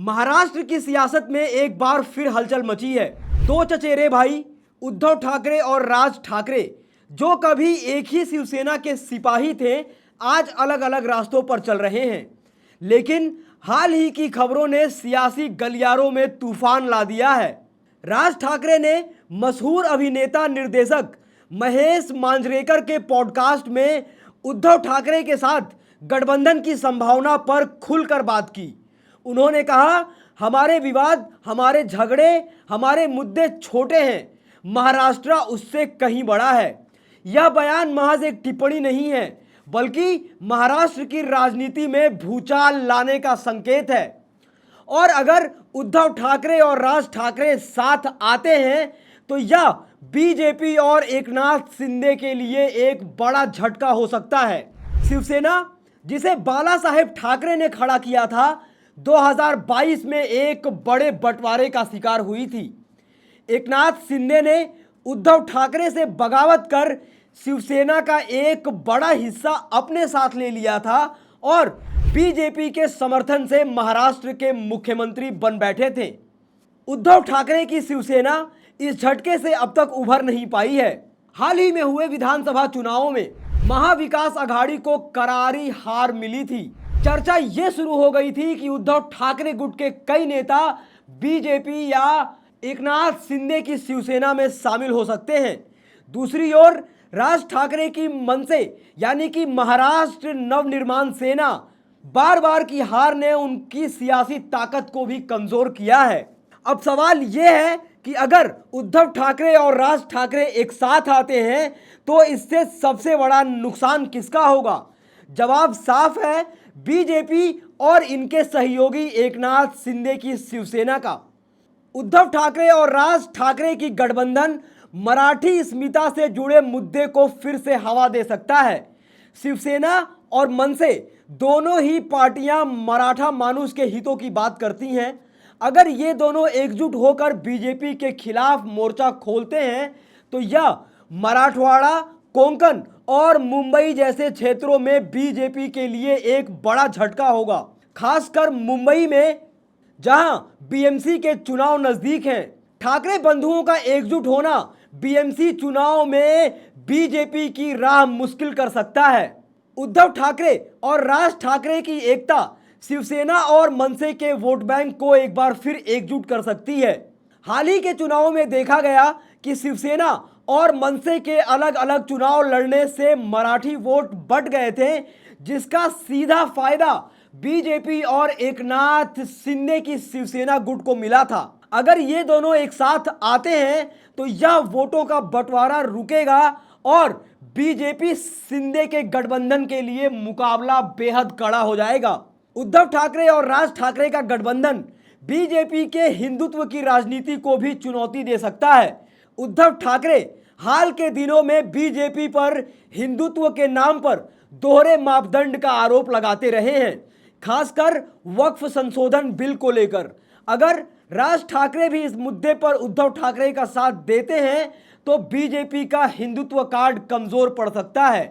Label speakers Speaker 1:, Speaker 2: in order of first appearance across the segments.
Speaker 1: महाराष्ट्र की सियासत में एक बार फिर हलचल मची है। दो चचेरे भाई उद्धव ठाकरे और राज ठाकरे, जो कभी एक ही शिवसेना के सिपाही थे, आज अलग अलग रास्तों पर चल रहे हैं। लेकिन हाल ही की खबरों ने सियासी गलियारों में तूफान ला दिया है। राज ठाकरे ने मशहूर अभिनेता निर्देशक महेश मांजरेकर के पॉडकास्ट में उद्धव ठाकरे के साथ गठबंधन की संभावना पर खुलकर बात की। उन्होंने कहा, हमारे विवाद, हमारे झगड़े, हमारे मुद्दे छोटे हैं, महाराष्ट्र उससे कहीं बड़ा है। यह बयान महज एक टिप्पणी नहीं है, बल्कि महाराष्ट्र की राजनीति में भूचाल लाने का संकेत है। और अगर उद्धव ठाकरे और राज ठाकरे साथ आते हैं तो यह बीजेपी और एकनाथ शिंदे के लिए एक बड़ा झटका हो सकता है। शिवसेना, जिसे बाला साहेब ठाकरे ने खड़ा किया था, 2022 में एक बड़े बंटवारे का शिकार हुई थी। एकनाथ शिंदे ने उद्धव ठाकरे से बगावत कर शिवसेना का एक बड़ा हिस्सा अपने साथ ले लिया था और बीजेपी के समर्थन से महाराष्ट्र के मुख्यमंत्री बन बैठे थे। उद्धव ठाकरे की शिवसेना इस झटके से अब तक उभर नहीं पाई है। हाल ही में हुए विधानसभा चुनावों में महाविकास अघाड़ी को करारी हार मिली थी। चर्चा यह शुरू हो गई थी कि उद्धव ठाकरे गुट के कई नेता बीजेपी या एकनाथ शिंदे की शिवसेना में शामिल हो सकते हैं। दूसरी ओर राज ठाकरे की मनसे यानी कि महाराष्ट्र नवनिर्माण सेना, बार बार की हार ने उनकी सियासी ताकत को भी कमजोर किया है। अब सवाल यह है कि अगर उद्धव ठाकरे और राज ठाकरे एक साथ आते हैं तो इससे सबसे बड़ा नुकसान किसका होगा? जवाब साफ है, बीजेपी और इनके सहयोगी एकनाथ शिंदे की शिवसेना का। उद्धव ठाकरे और राज ठाकरे की गठबंधन मराठी अस्मिता से जुड़े मुद्दे को फिर से हवा दे सकता है। शिवसेना और मनसे दोनों ही पार्टियां मराठा मानुष के हितों की बात करती हैं। अगर ये दोनों एकजुट होकर बीजेपी के खिलाफ मोर्चा खोलते हैं तो यह मराठवाड़ा, कोंकण और मुंबई जैसे क्षेत्रों में बीजेपी के लिए एक बड़ा झटका होगा। खासकर मुंबई में, जहां बीएमसी के चुनाव नजदीक हैं। ठाकरे बंधुओं का एकजुट होना बीएमसी चुनाव में बीजेपी की राह मुश्किल कर सकता है। उद्धव ठाकरे और राज ठाकरे की एकता शिवसेना और मनसे के वोट बैंक को एक बार फिर एकजुट कर सकती है। हाल ही के चुनावों में देखा गया कि शिवसेना और मनसे के अलग अलग चुनाव लड़ने से मराठी वोट बढ़ गए थे, जिसका सीधा फायदा बीजेपी और एकनाथ शिंदे की शिवसेना गुट को मिला था। अगर ये दोनों एक साथ आते हैं तो यह वोटों का बंटवारा रुकेगा और बीजेपी शिंदे के गठबंधन के लिए मुकाबला बेहद कड़ा हो जाएगा। उद्धव ठाकरे और राज ठाकरे का गठबंधन बीजेपी के हिंदुत्व की राजनीति को भी चुनौती दे सकता है। उद्धव ठाकरे हाल के दिनों में बीजेपी पर हिंदुत्व के नाम पर दोहरे मापदंड का आरोप लगाते रहे हैं, खासकर वक्फ संशोधन बिल को लेकर। अगर राज ठाकरे भी इस मुद्दे पर उद्धव ठाकरे का साथ देते हैं तो बीजेपी का हिंदुत्व कार्ड कमजोर पड़ सकता है।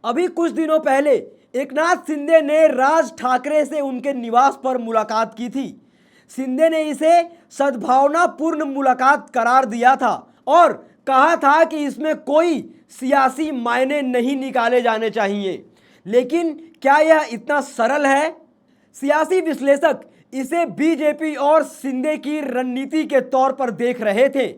Speaker 1: अभी कुछ दिनों पहले एकनाथ शिंदे ने राज ठाकरे से उनके निवास पर मुलाकात की थी। शिंदे ने इसे सद्भावनापूर्ण मुलाकात करार दिया था और कहा था कि इसमें कोई सियासी मायने नहीं निकाले जाने चाहिए। लेकिन क्या यह इतना सरल है? सियासी विश्लेषक इसे बीजेपी और शिंदे की रणनीति के तौर पर देख रहे थे।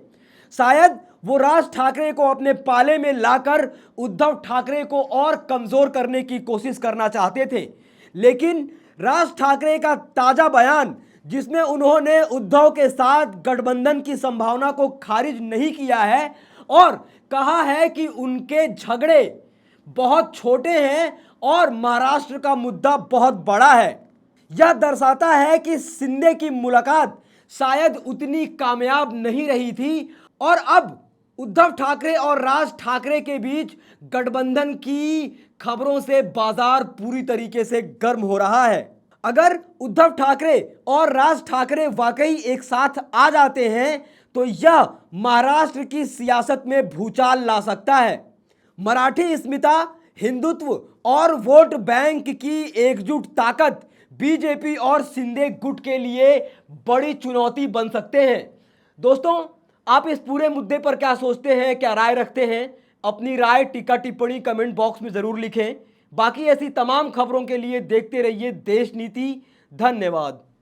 Speaker 1: शायद वो राज ठाकरे को अपने पाले में लाकर उद्धव ठाकरे को और कमजोर करने की कोशिश करना चाहते थे। लेकिन राज ठाकरे का ताजा बयान, जिसमें उन्होंने उद्धव के साथ गठबंधन की संभावना को खारिज नहीं किया है और कहा है कि उनके झगड़े बहुत छोटे हैं और महाराष्ट्र का मुद्दा बहुत बड़ा है, यह दर्शाता है कि शिंदे की मुलाकात शायद उतनी कामयाब नहीं रही थी और अब उद्धव ठाकरे और राज ठाकरे के बीच गठबंधन की खबरों से बाजार पूरी तरीके से गर्म हो रहा है। अगर उद्धव ठाकरे और राज ठाकरे वाकई एक साथ आ जाते हैं तो यह महाराष्ट्र की सियासत में भूचाल ला सकता है। मराठी अस्मिता, हिंदुत्व और वोट बैंक की एकजुट ताकत बीजेपी और शिंदे गुट के लिए बड़ी चुनौती बन सकते हैं। दोस्तों, आप इस पूरे मुद्दे पर क्या सोचते हैं, क्या राय रखते हैं? अपनी राय टीका टिप्पणी कमेंट बॉक्स में जरूर लिखें। बाकी ऐसी तमाम खबरों के लिए देखते रहिए देश नीति। धन्यवाद।